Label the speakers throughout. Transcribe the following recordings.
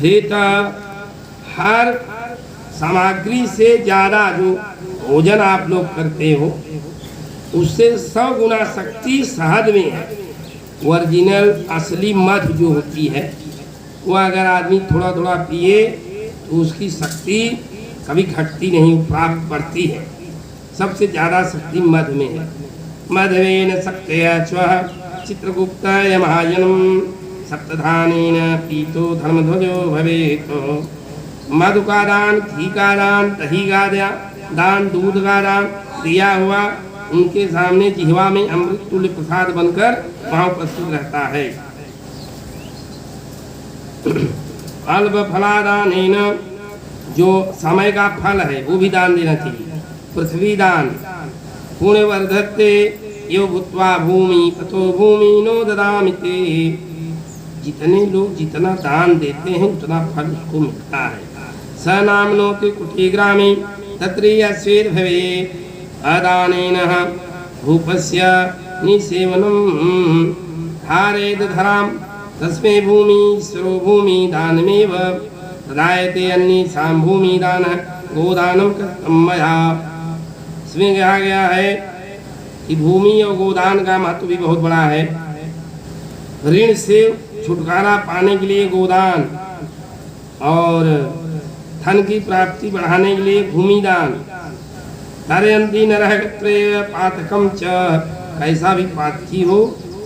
Speaker 1: घृता हर सामग्री से ज़्यादा जो भोजन आप लोग करते हो उससे 100 गुना शक्ति शहद में है। ओरिजिनल असली मध जो होती है वो अगर आदमी थोड़ा थोड़ा पिए तो उसकी शक्ति कभी घटती नहीं, प्राप्त बढ़ती है। सबसे ज़्यादा शक्ति मध में है। मधवेन शक्तया स्वः चित्रगुप्ताय महाजनम सप्तधानेन पीतो धर्मध्वजो भवेत्। मधु का दान, घी का दान, दही का दान, दूध का दान दिया हुआ उनके सामने जिह्वा में अमृत तुल्य प्रसाद बनकर वहाँ उपस्थित रहता है। अल्प फलादानेन जो समय का फल है वो भी दान देना चाहिए। पृथ्वी दान पुण्यवर्धते यो भूत्वा भूमि ततो भूमि नो ददामिते। जितने लोग जितना दान देते हैं उतना फल उसको मिलता है। स नाम्नोति कुटीग्रामे तत्रीयस्वेद भवे अदानेन भूपस्य निसेवनम हारेद धराम तस्मै भूमि ईश्वरो भूमि दानमेव प्रदायते अन्येषां भूमि दान गोदानम कृतं मया। इसमें कहा गया है कि भूमि और गोदान का महत्व भी बहुत बड़ा है। ऋण से छुटकारा पाने के लिए गोदान और धन की प्राप्ति बढ़ाने के लिए भूमि दान। तरयन्ति नरः गत्रेव पातकं च। कैसा भी पातकी हो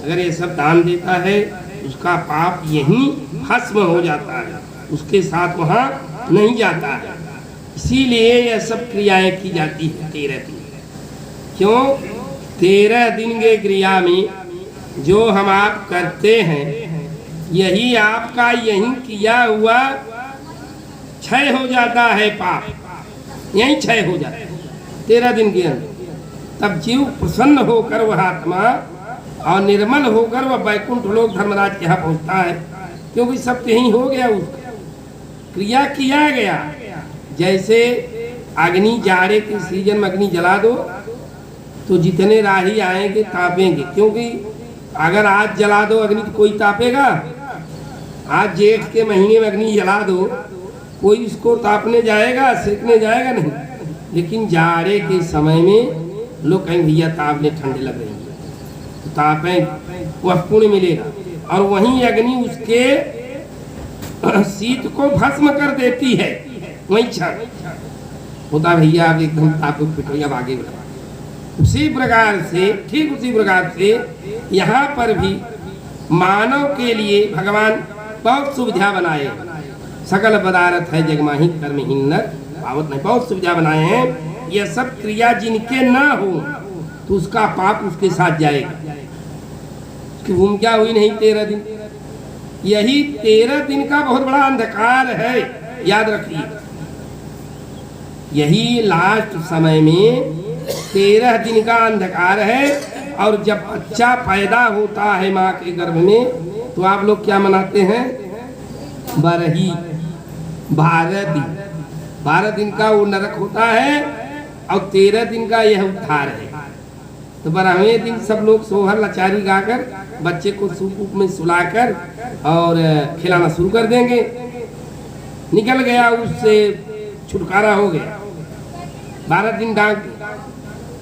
Speaker 1: अगर ये सब दान देता है उसका पाप यहीं भस्म हो जाता है, उसके साथ वहाँ नहीं जाता है। इसीलिए यह सब क्रियाएं की जाती है 13 दिन। क्यों? 13 दिन के क्रिया में जो हम आप करते हैं यही आपका यही किया हुआ क्षय हो जाता है। पाप यही क्षय हो जाता है 13 दिन के अंदर। तब जीव प्रसन्न होकर वह आत्मा और निर्मल होकर वह वैकुंठ लोक धर्मराज के यहाँ पहुँचता है, क्योंकि सब यही हो गया, उसका क्रिया किया गया। जैसे अग्नि जाड़े के सीजन में अग्नि जला दो तो जितने राही आएंगे तापेंगे, क्योंकि अगर आज जला दो अग्नि तो कोई तापेगा। आज जेठ के महीने में अग्नि जला दो कोई इसको तापने जाएगा, सेकने जाएगा नहीं। लेकिन जाड़े के समय में लोग कहेंगे भैया तापने ठंडे लग रही है तो तापें, वह पुण्य मिलेगा। और वहीं अग्नि उसके शीत को भस्म कर देती है। वहीं क्षण होता भैया आप एकदम ताप पिटो, अब आगे बढ़ा। उसी प्रकार से, ठीक उसी प्रकार से यहाँ पर भी मानव के लिए भगवान बहुत सुविधा बनाए। सकल पदार्थ है जगमाही कर्महीन नर पावत नहीं, बहुत सुविधा बनाए हैं। यह सब क्रिया जिनके ना हो तो उसका पाप उसके साथ जाएगा। कि भूमिका हुई नहीं 13 दिन। यही 13 दिन का बहुत बड़ा अंधकार है, याद रखिए। यही लास्ट समय में 13 दिन का अंधकार है। और जब बच्चा पैदा होता है माँ के गर्भ में तो आप लोग क्या मनाते हैं? बरही। 12 दिन का वो नरक होता है और 13 दिन का यह उद्धार है। तो 12वें दिन सब लोग सोहर लाचारी गाकर बच्चे को सूप में सुलाकर और खिलाना शुरू कर देंगे। निकल गया, उससे छुटकारा हो गया। 12 दिन डांट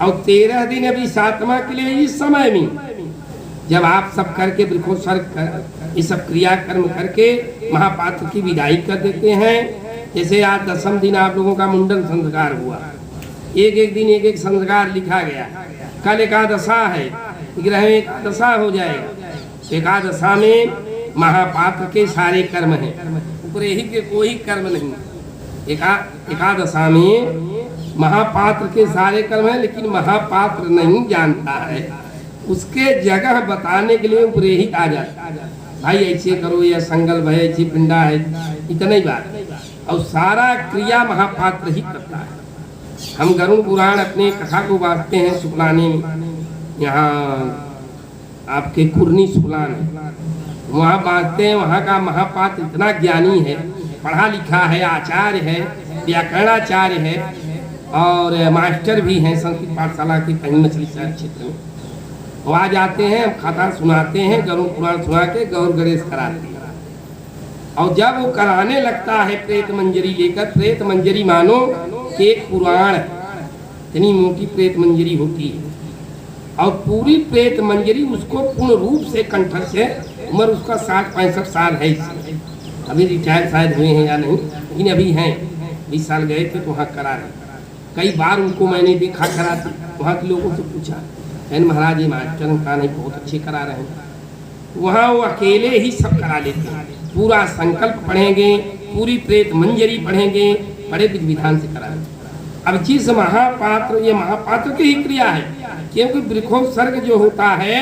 Speaker 1: और 13 दिन अभी सातवां के लिए इस समय में जब आप सब करके वृक्षोत्सर्ग कर ये सब क्रिया कर्म करके महापात्र की विदाई कर देते हैं। जैसे आज 10वें दिन आप लोगों का मुंडन संस्कार हुआ, एक दिन एक संस्कार लिखा गया। कल एकादशा है, ग्रह में एकादशा हो जाएगा। एकादशा में महापात्र के सारे कर्म हैं, उपरेही के कोई कर्म नहीं। एकादशा में महापात्र के सारे कर्म हैं, लेकिन महापात्र नहीं जानता है। उसके जगह बताने के लिए उपरेही आ जाता है, भाई ऐसे करो, यह संकल्प है, ऐसी पिंडा है, इतना ही बात। और सारा क्रिया महापात्र ही करता है। हम गरुड़ पुराण अपने कथा को बांटते हैं सुखलाने में, यहाँ आपके कुर्नी सुखलान है, वहाँ बांटते हैं। वहाँ का महापात्र इतना ज्ञानी है, पढ़ा लिखा है, आचार्य है, व्याकरणाचार्य है और मास्टर भी हैं संस्कृत पाठशाला के कहीं मछली शहर क्षेत्र में। वो आ जाते हैं, हम कथा सुनाते हैं, गरुड़ पुराण सुना के गौर गणेश कराते हैं। और जब वो कराने लगता है प्रेत मंजरी लेकर, प्रेत मंजरी मानो एक पुराण इतनी मोटी प्रेत मंजरी होती है, और पूरी प्रेत मंजरी उसको पूर्ण रूप से कंठस्थ है। उम्र उसका 60-65 साल है, अभी रिटायर शायद हुए हैं या नहीं, लेकिन अभी हैं। 20 साल गए थे तो वहाँ करा रहे, कई बार उनको मैंने देखा कराते। वहाँ के लोगों से पूछा, है महाराज ये मास्टर का नहीं बहुत अच्छे करा रहे हैं। वहाँ वो अकेले ही सब करा लेते हैं, पूरा संकल्प पढ़ेंगे, पूरी प्रेत मंजरी पढ़ेंगे, बड़े विधि विधान से करा लेते। अब जिस महापात्र, ये महापात्र की ही क्रिया है, क्योंकि वृक्षोत्सर्ग जो होता है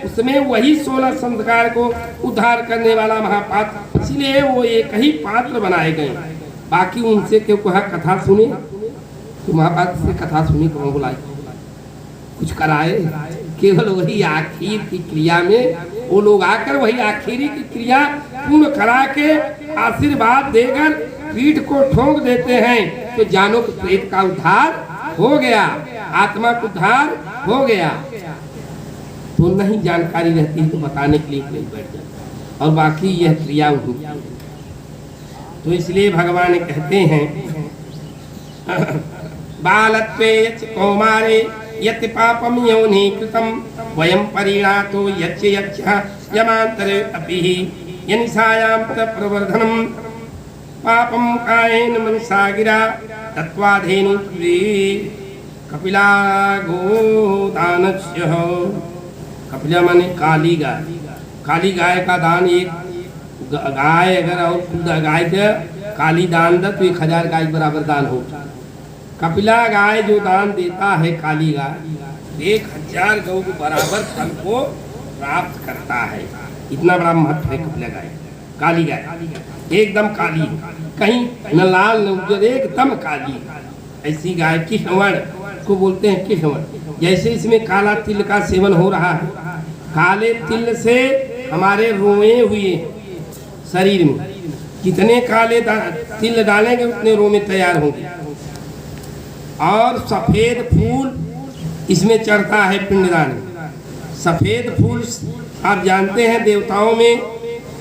Speaker 1: उसमें वही 16 संस्कार को उद्धार करने वाला महापात्र, इसलिए वो एक ही पात्र बनाए गए। बाकी उनसे क्यों कहा कथा सुने, तो महापात्र से कथा सुनी कौन बुलाई, कुछ कराए? केवल वही आखिर की क्रिया में वो लोग आकर वही आखिरी की क्रिया पूर्ण करा के आशीर्वाद देकर पीठ को ठोक देते हैं कि जानो कि प्रेत का उद्धार हो गया, आत्मा का उद्धार हो गया। तो नहीं जानकारी रहती है तो बताने के लिए नहीं बैठ जाता, और बाकी यह क्रिया उनकी। तो इसलिए भगवान कहते हैं बालत्वे कौमारे यत् पापम योनि कृतम वयं परिणातो यच्च यच्च यमांतरे अपि यनिसायां प्रवर्धनम पापम कायेन मनसा गिरा तत्वाधेनु कपिला गोदानस्य। कपिला माने काली गाय, काली गाय का दान, एक गाय अगर और शुद्ध गाय का काली दान दे तो 1000 गाय बराबर दान होता। कपिला गाय जो दान देता है, काली गाय 1000 गौ के बराबर फल को प्राप्त करता है। इतना बड़ा महत्व है कपिला गाय, काली गाय एकदम काली, कहीं न लाल न उज्जर, एकदम काली। ऐसी गाय कृष्णवर्ण को बोलते हैं, कृष्णवर्ण। जैसे इसमें काला तिल का सेवन हो रहा है, काले तिल से हमारे रोए हुए शरीर में कितने काले तिल डालेंगे उतने रोमे तैयार होंगे। और सफेद फूल इसमें चढ़ता है पिंडदान में। सफेद फूल आप जानते हैं देवताओं में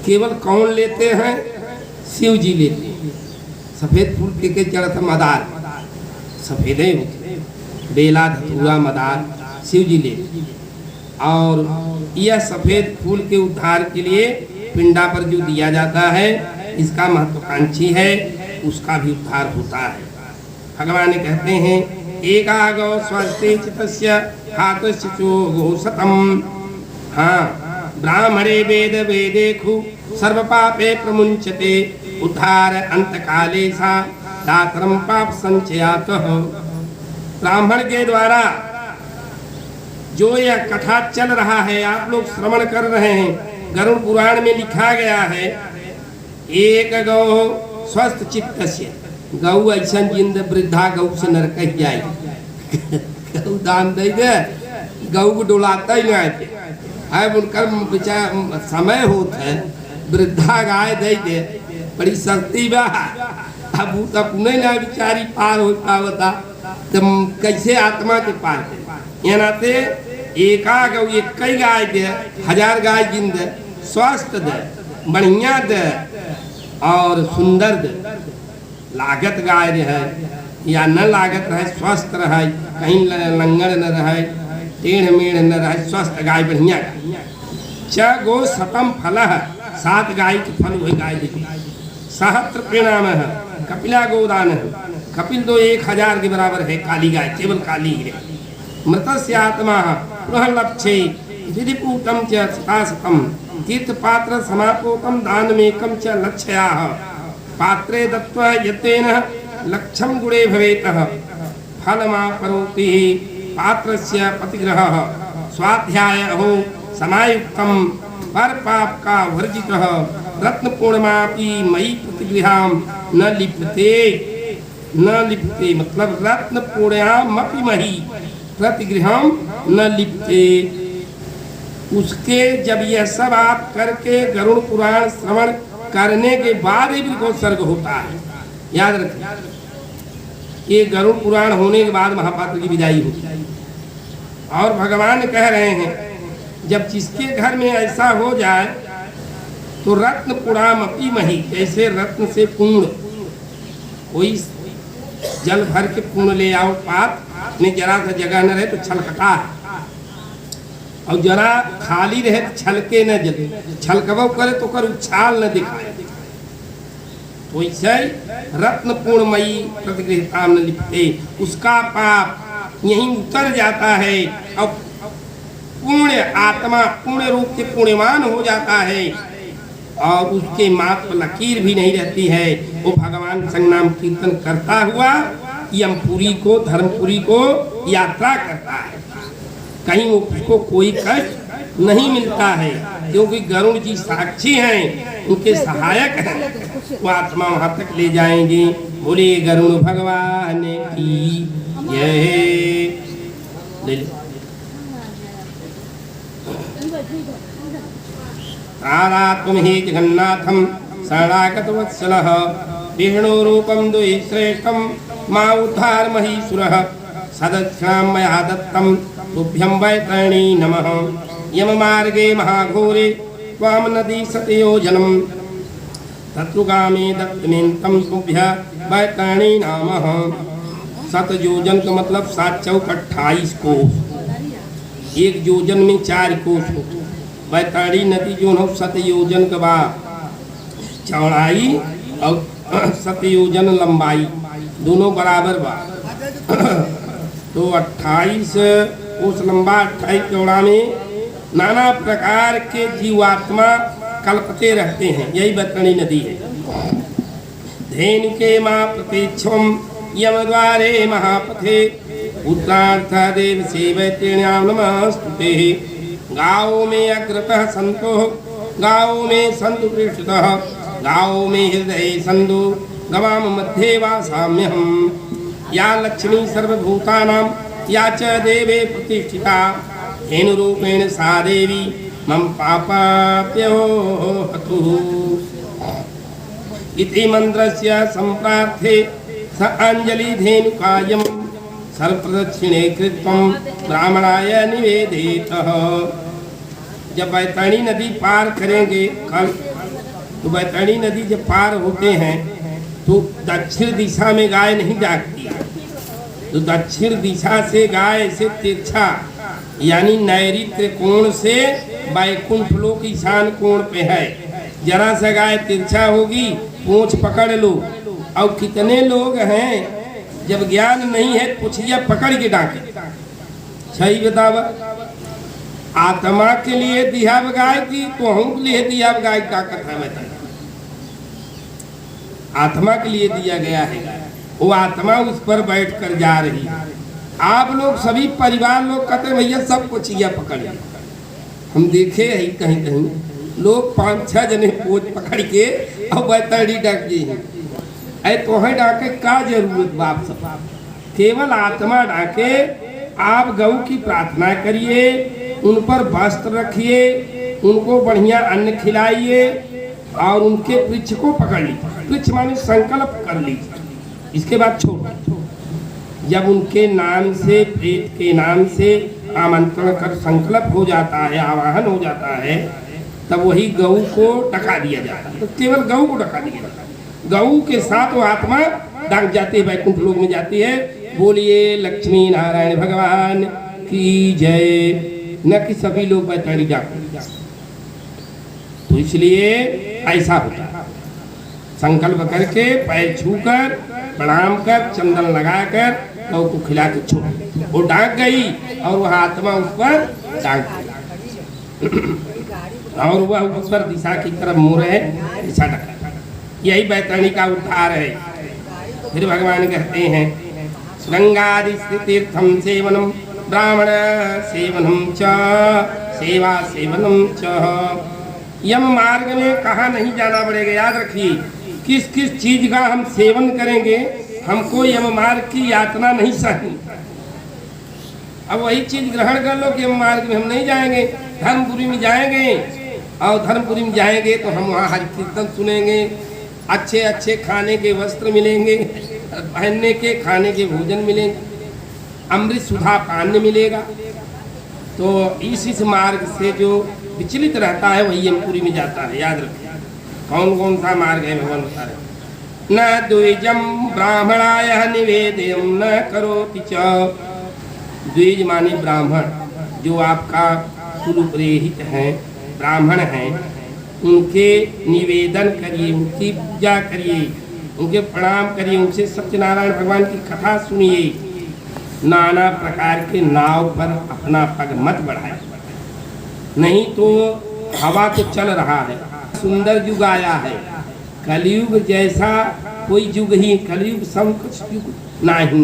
Speaker 1: केवल कौन लेते हैं? शिव जी लेते हैं। सफेद फूल के चढ़ता मदार, सफेद ही होते, बेला धतूरा मदार शिव जी लेते। और यह सफेद फूल के उद्धार के लिए पिंडा पर जो दिया जाता है, इसका महत्वाकांक्षी है, उसका भी उद्धार होता है। भगवान कहते हैं एका गौ स्वस्थे चितस्य हातश्चो गो शतम। हाँ, ब्राह्मणे वेद वेदेखु सर्व पापे प्रमुंचते उद्धार अंत काले सा दातरम पाप संचयात। ब्राह्मण के द्वारा जो यह कथा चल रहा है, आप लोग श्रवण कर रहे हैं, गरुड़ पुराण में लिखा गया है एक गौ स्वस्थ चित्तस्य, गौ ऐसा जिंद वृद्धा गौ से नरक जाए। गौ दान दे दे, गौ को डुलाता ही नहीं है, उनका बेचारा समय होता है, वृद्धा गाय दे दे, बड़ी सस्ती बा। अब वो तब नहीं ना बिचारी पार हो पावता, तो कैसे आत्मा के पार करे? ये नाते एका गौ एक कई गाय दे, 1000 गाय जिंद स्वस्थ दे, बढ़िया दे और सुंदर दे। लागत गाय रहे या न लागत रहे, स्वस्थ रहे, कहीं लंगड़ न रहे, टेढ़ मेढ़ न रहे, स्वस्थ गाय बढ़िया गाय। च गो शतम फल, 7 गाय के फल हुए गाय देती। सहस्त्र परिणाम है, कपिला गोदान है। कपिल तो 1000 के बराबर है, काली गाय केवल काली ही है। मृतस्य आत्मा पुनः लक्ष्ये विधिपूतम च शताशतम तीर्थ पात्र समापोतम दानमेकम च लक्ष्याः पात्रे दत्त्वा यतेन लक्षम गुणे भवेतः फलमापनोति पात्रस्य पतिग्रहः स्वाध्यायः समायुक्तम पर पाप का वर्जितः रत्न पूर्णमापि मयि प्रतिगृहां न लिप्ते मतलब रत्न पूर्णामपि मही प्रतिगृहां न लिप्ते। उसके जब यह सब आप करके गरुड़ पुराण श्रवण करने के बाद ही वृक्षोत्सर्ग होता है। याद रखें, ये गरुड़ पुराण होने के बाद महापात्र की विदाई होती है। और भगवान कह रहे हैं जब जिसके घर में ऐसा हो जाए तो रत्न पुणामपि मही, जैसे रत्न से पूर्ण, कोई जल भर के पूर्ण ले आओ पात में, जरा सा जगह न रहे तो छलकता है, और जरा खाली रहे तो छलके न जले, छलकबो करे तो कर उछाल न दिखाए। तो वैसे रत्न पूर्णमयी प्रतिगृहता न लिपते, उसका पाप यहीं उतर जाता है और पुण्य आत्मा पूर्ण रूप से पुण्यवान हो जाता है, और उसके माथ पर लकीर भी नहीं रहती है। वो भगवान संगनाम कीर्तन करता हुआ यमपुरी को, धर्मपुरी को यात्रा करता है, कहीं उसको कोई कष्ट नहीं मिलता है, क्योंकि गरुड़ जी साक्षी हैं, उनके सहायक हैं, वो आत्मा वहां तक ले जाएंगे। बोले गरुड़ भगवान की जय। तारात्म हि जगन्नाथम शरणागत वत्सलः, विष्णु रूपम द्वि श्रेष्ठम मा उद्धार महीसुरः, सदक्षिणां मया दत्तं तुभ्यं वैतरणी नमः। यम मार्गे महाघोरे त्वां नदी सतयोजनं, तत्रुगामी दत्तमेन्तं तुभ्य वैतरणी नमः। सत योजन का मतलब 7 चौक 28 कोस, एक योजन में 4 कोस हो। वैतरणी नदी जो हो 7 योजन के बाद चौड़ाई और 7 योजन लंबाई, दोनों बराबर बा। तो 28 कोस लंबा 28 चौड़ा में नाना प्रकार के जीवात्मा कल्पते रहते हैं, यही वैतरणी नदी है। धेनु के माँ प्रतीक्षम यम द्वारे महापथे, उत्तरार्थ देव से वैतरण्याम नमस्तुते। गाँव में अग्रतः संतो, गाँव में संतु पृष्ठतः, गाँव में हृदय संदो, गवाम मध्ये वासाम्यहम्। या लक्ष्मी सर्वभूतानां या च देवे प्रतिष्ठिता, धेनु रूपेण सा देवी मम पापाप्यो हतुः। इति मंत्रस्य संप्रार्थे स अंजलि धेनुकायं सर्वप्रदक्षिणे कृत्वं ब्राह्मणाय निवेदितः। जब वैतरणी नदी पार करेंगे कल, तो वैतरणी नदी जब पार होते हैं तो दक्षिण दिशा में गाय नहीं जागती, तो दक्षिण दिशा से गाय से तिरछा यानी नैऋत्य कोण से वैकुंठ लोक ईशान कोण पे है, जरा सा गाय तिरछा होगी पूंछ पकड़ लो। और कितने लोग हैं जब ज्ञान नहीं है पुछिया पकड़ के डांके, सही बतावा। आत्मा के लिए दिया गाय की तो हम के लिए दिया गाय का कथा बता, आत्मा के लिए दिया गया है, वो आत्मा उस पर बैठ कर जा रही है। आप लोग सभी परिवार लोग कहते भैया सब पुछिया पकड़, हम देखे है कहीं कहीं लोग 5-6 जने पोच पकड़ के और वैतरणी डाक गई हैं। ऐ तो है डाके का जरूरत बाप सब, केवल आत्मा डाके। आप गौ की प्रार्थना करिए, उन पर वस्त्र रखिए, उनको बढ़िया अन्न खिलाइए और उनके वृक्ष को पकड़ लीजिए। वृक्ष माने संकल्प कर लीजिए, इसके बाद छोड़। जब उनके नाम से, प्रेत के नाम से आमंत्रण कर संकल्प हो जाता है, आवाहन हो जाता है, तब वही गौ को डका दिया जाता है। तो केवल गौ को डका दिया जाता है, गऊ के साथ वो आत्मा डाक जाती है, वैकुंठ लोक में जाती है। बोलिए लक्ष्मी नारायण भगवान की जय। न कि सभी लोग वैतरणी डाक, तो इसलिए ऐसा होता है। संकल्प करके पैर छूकर प्रणाम कर चंदन लगाकर गौ को खिला के छोड़, वो डाक गई और वह आत्मा उस पर डाक गई और वह उत्तर दिशा की तरफ मुड़ है, दिशा डका। यही वैतरणी का उद्धार है। फिर भगवान कहते हैं गंगादि तीर्थम सेवनम ब्राह्मण सेवनम च सेवा सेवनम च। यम मार्ग में कहाँ नहीं जाना पड़ेगा, याद रखिए। किस किस चीज का हम सेवन करेंगे, हमको यम मार्ग की यातना नहीं सहनी। अब वही चीज ग्रहण कर लो कि यम मार्ग में हम नहीं जाएंगे, धर्मपुरी में जाएंगे। और धर्मपुरी में जाएंगे तो हम वहाँ हरि कीर्तन सुनेंगे, अच्छे अच्छे खाने के वस्त्र मिलेंगे, पहनने के खाने के भोजन मिलेंगे, अमृत सुधा पान मिलेगा। तो इस मार्ग से जो विचलित रहता है वही यमपुरी में जाता है, याद रखिए। कौन कौन सा मार्ग है भगवान बता रहे? न द्विजम ब्राह्मणाय निवेदयम न करोति च। द्विज माने ब्राह्मण, जो आपका कुल पुरोहित हैं, ब्राह्मण हैं, उनके निवेदन करिए, उनकी पूजा करिए, उनके प्रणाम करिए, उनसे सत्यनारायण भगवान की कथा सुनिए। नाना प्रकार के नाव पर अपना पग मत बढ़ाए, नहीं तो हवा तो चल रहा है। सुंदर युग आया है, कलयुग जैसा कोई युग ही, कलयुग सम कुछ युग नहीं।